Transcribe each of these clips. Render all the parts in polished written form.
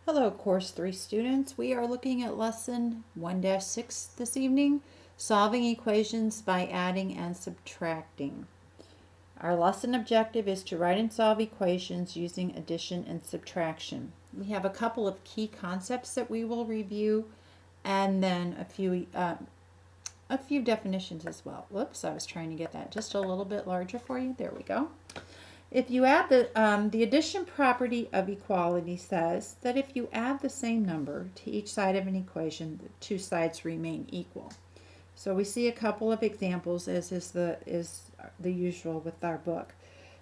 Hello, Course 3 students. We are looking at Lesson 1-6 this evening, solving equations by adding and subtracting. Our lesson objective is to write and solve equations using addition and subtraction. We have a couple of key concepts that we will review, and then a few definitions as well. Whoops, I was trying to get that just a little bit larger for you. There we go. If you add the addition property of equality says that if you add the same number to each side of an equation, the two sides remain equal. So we see a couple of examples, as is the usual with our book.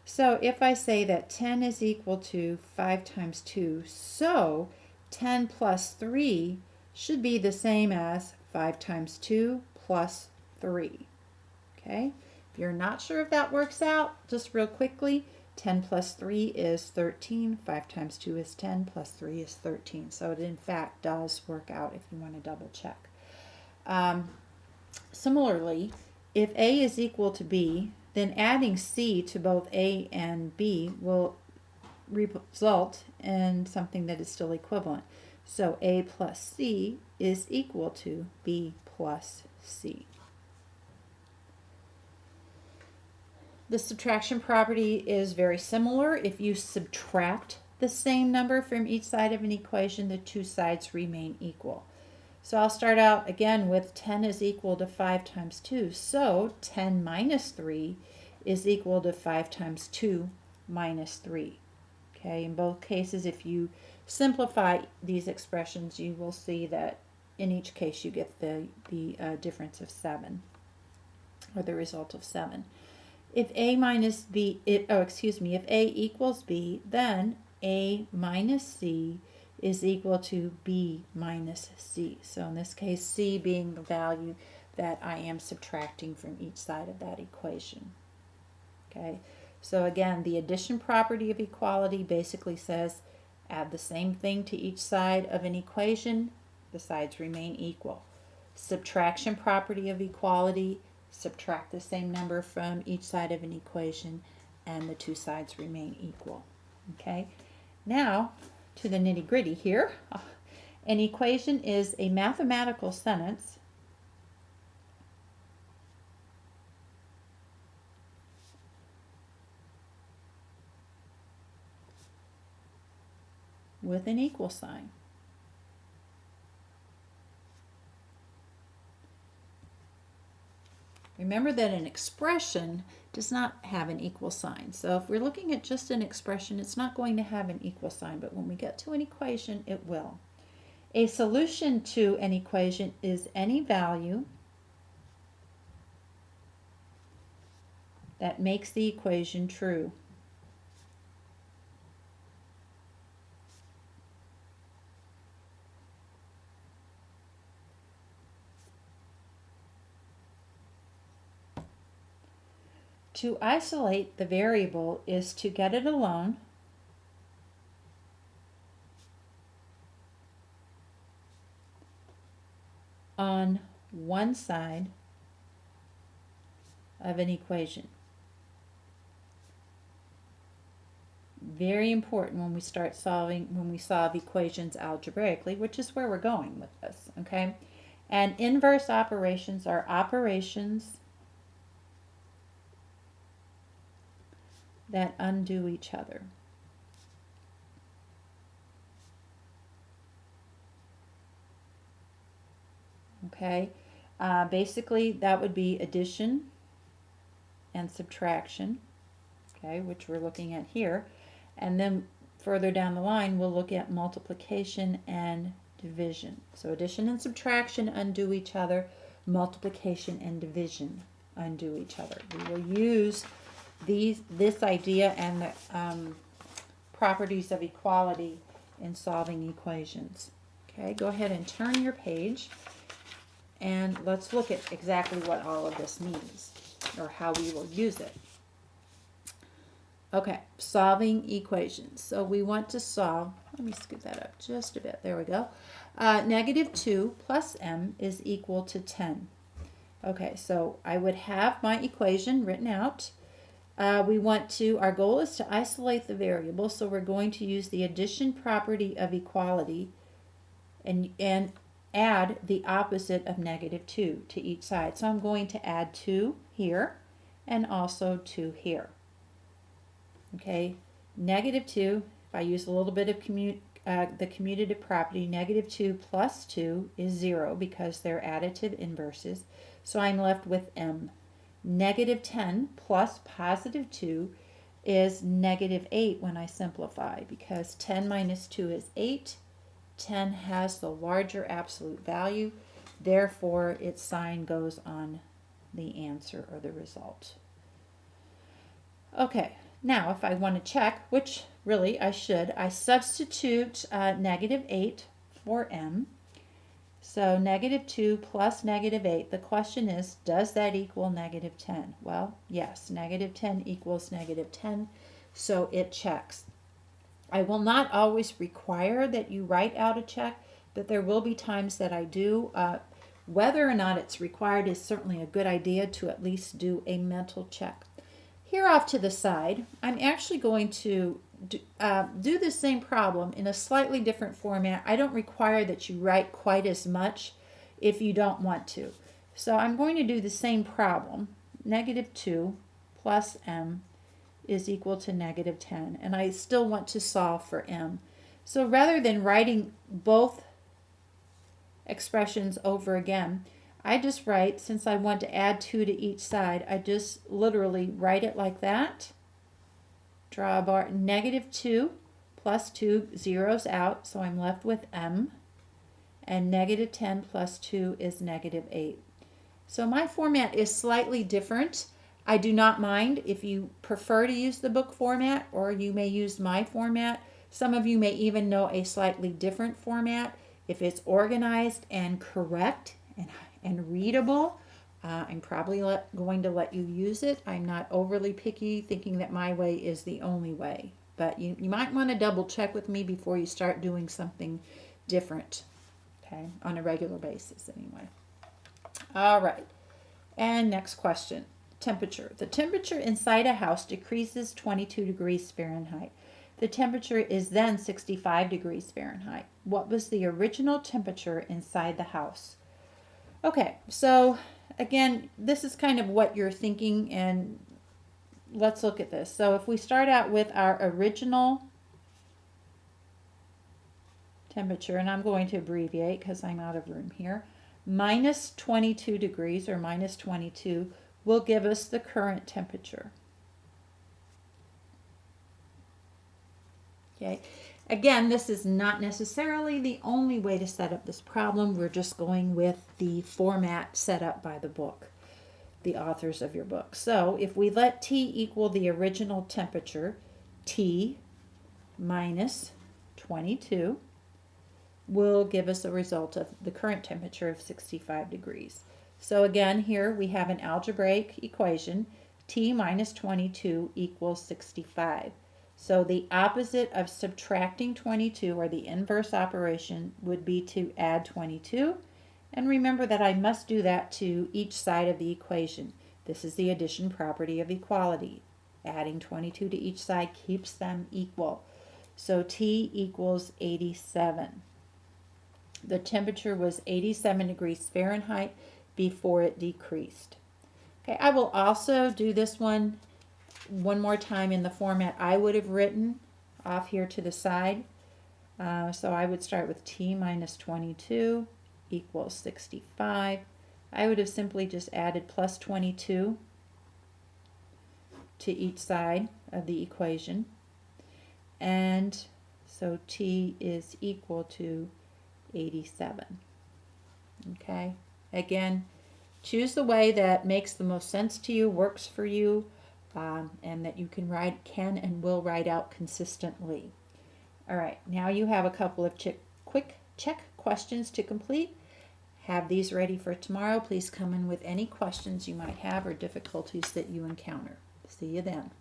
So if I say that 10 is equal to 5 times 2, so 10 plus 3 should be the same as 5 times 2 plus 3. Okay? If you're not sure if that works out, just real quickly, 10 plus 3 is 13. 5 times 2 is 10, plus 3 is 13. So it in fact does work out if you want to double check. Similarly, if A is equal to B, then adding C to both A and B will result in something that is still equivalent. So A plus C is equal to B plus C. The subtraction property is very similar. If you subtract the same number from each side of an equation, the two sides remain equal. So I'll start out again with 10 is equal to 5 times 2. So 10 minus 3 is equal to 5 times 2 minus 3. Okay, in both cases, if you simplify these expressions, you will see that in each case you get the difference of 7, or the result of 7. If A minus B, if A equals B, then A minus C is equal to B minus C. So in this case, C being the value that I am subtracting from each side of that equation. Okay, so again, the addition property of equality basically says add the same thing to each side of an equation, the sides remain equal. Subtraction property of equality, subtract the same number from each side of an equation and the two sides remain equal. Okay, now to the nitty-gritty here. An equation is a mathematical sentence with an equal sign. Remember that an expression does not have an equal sign. So if we're looking at just an expression, it's not going to have an equal sign, but when we get to an equation, it will. A solution to an equation is any value that makes the equation true. To isolate the variable is to get it alone on one side of an equation. Very important when we solve equations algebraically, which is where we're going with this, okay? And inverse operations are operations that undo each other. Okay, basically that would be addition and subtraction, okay, which we're looking at here. And then further down the line, we'll look at multiplication and division. So addition and subtraction undo each other, multiplication and division undo each other. We will use this idea and the properties of equality in solving equations. Okay, go ahead and turn your page and let's look at exactly what all of this means, or how we will use it. Okay, solving equations. So we want to solve, let me scoot that up just a bit, there we go. Negative 2 plus m is equal to 10. Okay, so I would have my equation written out. We want to, our goal is to isolate the variable, so we're going to use the addition property of equality and add the opposite of -2 to each side. So I'm going to add 2 here and also 2 here. Okay, -2, if I use a little bit of the commutative property, -2 plus 2 is 0 because they're additive inverses. So I'm left with m. -10 plus +2 is -8 when I simplify, because 10 minus 2 is 8. 10 has the larger absolute value, therefore its sign goes on the answer or the result. Okay, now if I want to check, which really I should, I substitute -8 for m. So -2 plus -8, the question is, does that equal -10? Well, yes, -10 equals -10, so it checks. I will not always require that you write out a check, but there will be times that I do. Whether or not it's required is certainly a good idea to at least do a mental check. Here off to the side, I'm actually going to do the same problem in a slightly different format. I don't require that you write quite as much if you don't want to. So I'm going to do the same problem. -2 plus m is equal to -10, and I still want to solve for m. So rather than writing both expressions over again, I just write, since I want to add 2 to each side, I just literally write it like that. Draw a bar. -2 plus 2 zeros out, so I'm left with m. And -10 plus 2 is -8. So my format is slightly different. I do not mind if you prefer to use the book format, or you may use my format. Some of you may even know a slightly different format. If it's organized and correct and readable, I'm probably going to let you use it. I'm not overly picky, thinking that my way is the only way. But you might want to double check with me before you start doing something different, okay, on a regular basis anyway. All right, and next question. Temperature. The temperature inside a house decreases 22 degrees Fahrenheit. The temperature is then 65 degrees Fahrenheit. What was the original temperature inside the house? Okay, so again, this is kind of what you're thinking, and let's look at this. So if we start out with our original temperature, and I'm going to abbreviate because I'm out of room here, minus 22 degrees or minus 22 will give us the current temperature. Okay, again, this is not necessarily the only way to set up this problem. We're just going with the format set up by the book, the authors of your book. So if we let T equal the original temperature, T minus 22 will give us a result of the current temperature of 65 degrees. So again, here we have an algebraic equation. T minus 22 equals 65. So the opposite of subtracting 22, or the inverse operation, would be to add 22. And remember that I must do that to each side of the equation. This is the addition property of equality. Adding 22 to each side keeps them equal. So T equals 87. The temperature was 87 degrees Fahrenheit before it decreased. Okay, I will also do this one more time in the format I would have written off here to the side. So I would start with T minus 22 equals 65. I would have simply just added plus 22 to each side of the equation. And so T is equal to 87. Okay, again, choose the way that makes the most sense to you, works for you, and that you can and will write out consistently. All right, now you have a couple of quick check questions to complete. Have these ready for tomorrow. Please come in with any questions you might have or difficulties that you encounter. See you then.